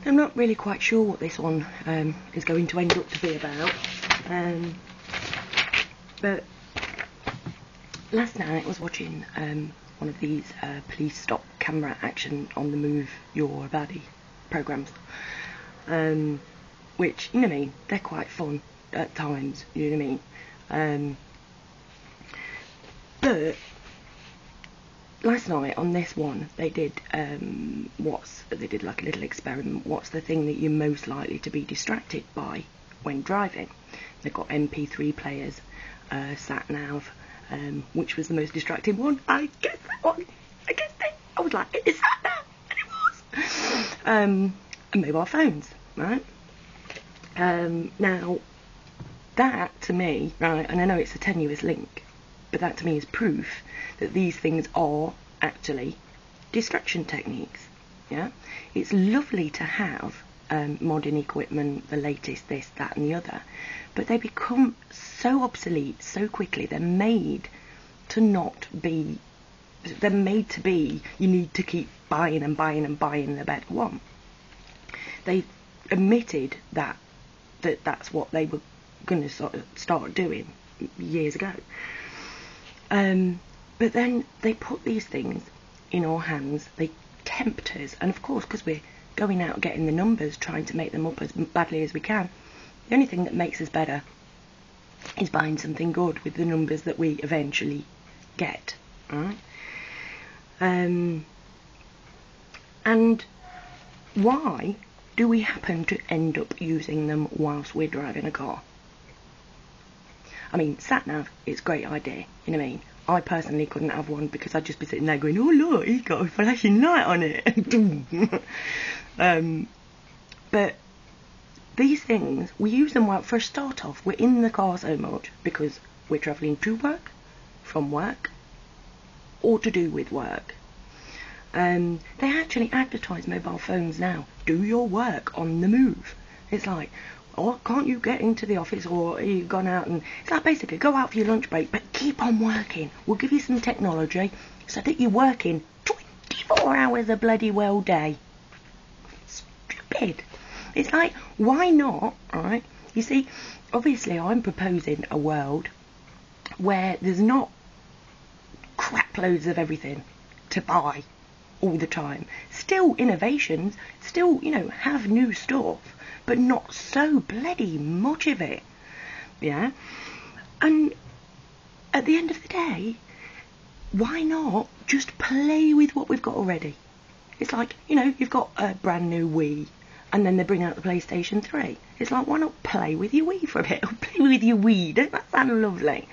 I'm not really quite sure what this one is going to end up to be about. But last night I was watching one of these police stop camera action on the move your baddie programmes, which, you know what I mean, they're quite fun at times, you know what I mean. But last night on this one they did like a little experiment. What's the thing that you're most likely to be distracted by when driving? They've got MP3 players, sat nav, which was the most distracting one. I guessed that one. I was like, it is sat nav, and it was. And mobile phones, right? Now that to me, right, and I know it's a tenuous link, but that to me is proof that these things are actually distraction techniques. Yeah, it's lovely to have modern equipment, the latest this, that and the other, but they become so obsolete so quickly. They're made to be, you need to keep buying and buying and buying the better one. They admitted that's what they were going to sort of start doing years ago. But then they put these things in our hands, they tempt us, and of course, because we're going out getting the numbers, trying to make them up as badly as we can, the only thing that makes us better is buying something good with the numbers that we eventually get, right? And why do we happen to end up using them whilst we're driving a car? I mean, sat-nav is a great idea, you know what I mean? I personally couldn't have one because I'd just be sitting there going, oh look, he's got a flashing light on it. But these things, we use them well. For a start off, we're in the car so much because we're travelling to work, from work, or to do with work. They actually advertise mobile phones now. Do your work on the move. It's like, oh, can't you get into the office, or you've gone out, and it's like basically go out for your lunch break, but keep on working. We'll give you some technology so that you're working 24 hours a bloody well day. Stupid. It's like, why not, right? You see, obviously I'm proposing a world where there's not crap loads of everything to buy all the time. Still innovations, still, you know, have new stuff, but not so bloody much of it. Yeah? And at the end of the day, why not just play with what we've got already? It's like, you know, you've got a brand new Wii, and then they bring out the PlayStation 3. It's like, why not play with your Wii for a bit? Or play with your Wii. Doesn't that sound lovely?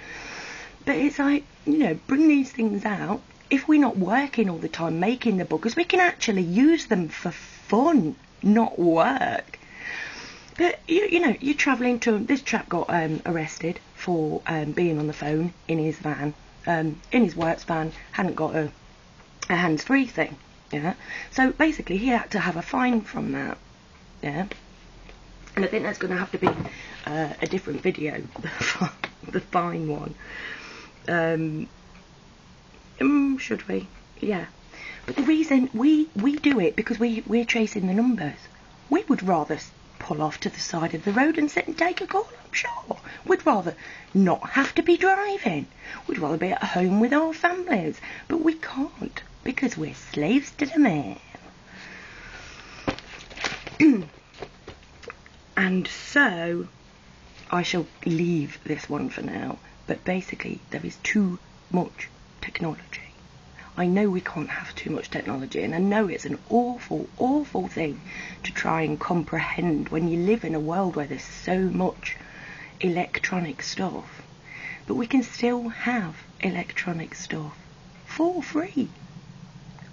But it's like, you know, bring these things out. If we're not working all the time making the bookers, we can actually use them for fun, not work. But, you know, you're travelling to... This chap got arrested for being on the phone in his van, in his works van, hadn't got a hands-free thing, yeah? So, basically, he had to have a fine from that, yeah? And I think that's going to have to be a different video, the fine one. Should we? Yeah. But the reason we do it, because we're chasing the numbers. We would rather pull off to the side of the road and sit and take a call, I'm sure. We'd rather not have to be driving. We'd rather be at home with our families. But we can't, because we're slaves to the man. And so, I shall leave this one for now. But basically, there is too much technology. I know we can't have too much technology, and I know it's an awful, awful thing to try and comprehend when you live in a world where there's so much electronic stuff. But we can still have electronic stuff for free.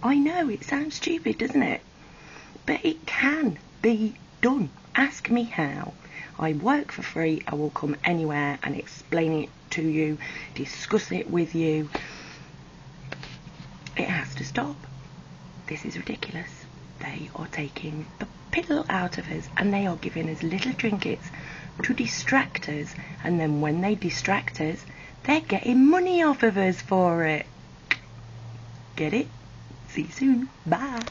I know, it sounds stupid, doesn't it? But it can be done. Ask me how. I work for free. I will come anywhere and explain it to you, discuss it with you. It has to stop. This is ridiculous. They are taking the pill out of us, and they are giving us little trinkets to distract us, and then when they distract us, they're getting money off of us for it. Get it? See you soon. Bye.